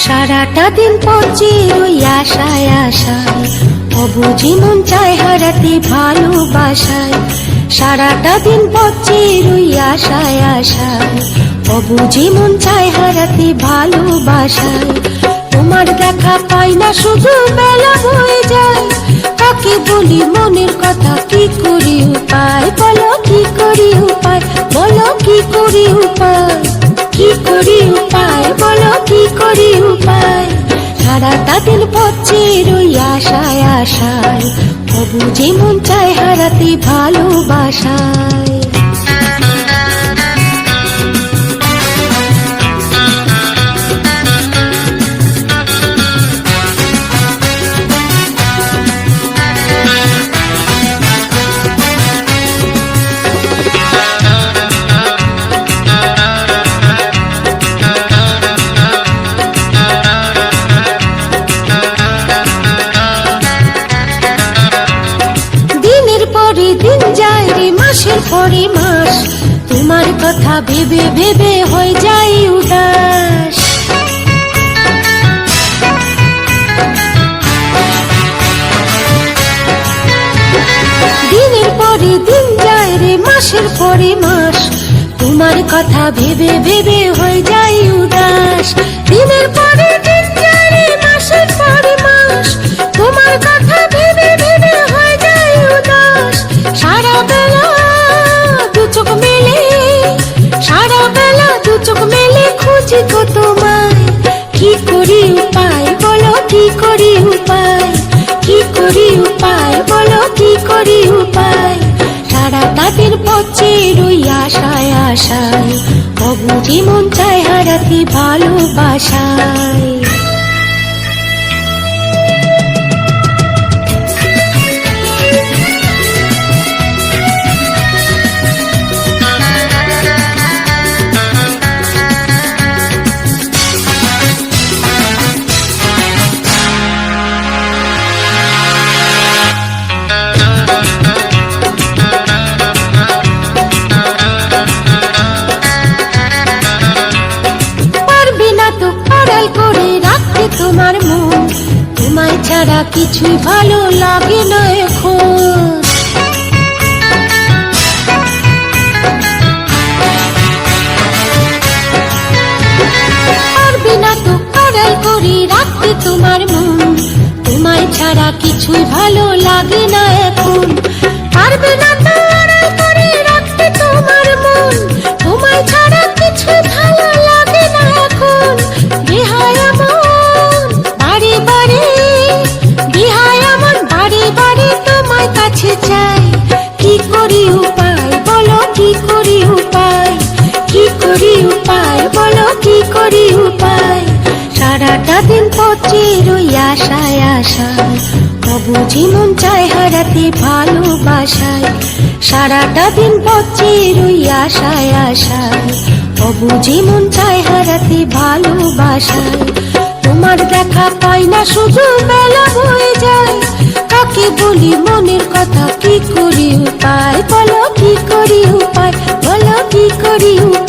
সারাটা দিন পচি ওই আশায় আশায়, অবুঝি মন চায় হারাতে ভালোবাসায়। সারাটা দিন পচি ওই আশায় আশায়, অবুঝি মন চায় হারাতে ভালোবাসায়। তোমার দেখা পাই না শুধু বেলা হয়ে যায়, কাকে বলি মনের কথা কি করি উপায়, বলো কি করি উপায়, বলো কি করি উপায়, কি করি উপায়, বলো কি করি উপায়। সারাটা দিন পচে রই আশায় আশায়, অবুঝে মন চায় হারাতে ভালোবাসায়। দিন যায় রে মাসের পরে মাস, তোমার কথা ভেবে ভেবে হয়ে যায় উদাস। দিনের পরে দিন যায় রে মাসের পরে মাস, তোমার কথা ভেবে ভেবে হয়ে যায় উদাস। দিনের পরে দিন যায় রে মাসের পরে মাস, তোমার কথা ভেবে ভেবে হয়ে যায় উদাস। সারা বেলা দু চোখ মেলে, সারা বেলা দু চোখ মেলে খুঁজি গো তোমায়, কি করি উপায়, বলো কি করি উপায়, কি করি উপায়, বলো কি করি উপায়। সারাটা দিন পচে রই আশায় আশায়, অবুঝি মন চায় হারাতে ভালোবাসায়। তোমার মন, তোমায় ছাড়া কিছুই ভালো লাগে না এখন। পারবে না তো আড়াল করে রাখতে তোমার মন, তোমায় ছাড়া কিছুই ভালো লাগে না এখন। পারবে না তো আড়াল করে রাখতে তোমার মন, তোমায় ছাড়া কিছুই ভালো লাগে না এখন। বেহায়া কাছে চাই, কি করি উপায়, বলো কি করি উপায়, কি করি উপায়, বলো কি করি উপায়। সারাটা দিন পচে রই আশায় আশায়, অবুঝি মন চায় হারাতে ভালোবাসায়। সারাটা দিন পচে রই আশায় আশায়, অবুঝি মন চায় হারাতে ভালোবাসায়। তোমার দেখা পাই না শুধু বেলা হয়ে যায়, কাকে বলি মনের কথা কি করি উপায়, বলো কি করি উপায়, বলো কি করি উপায়।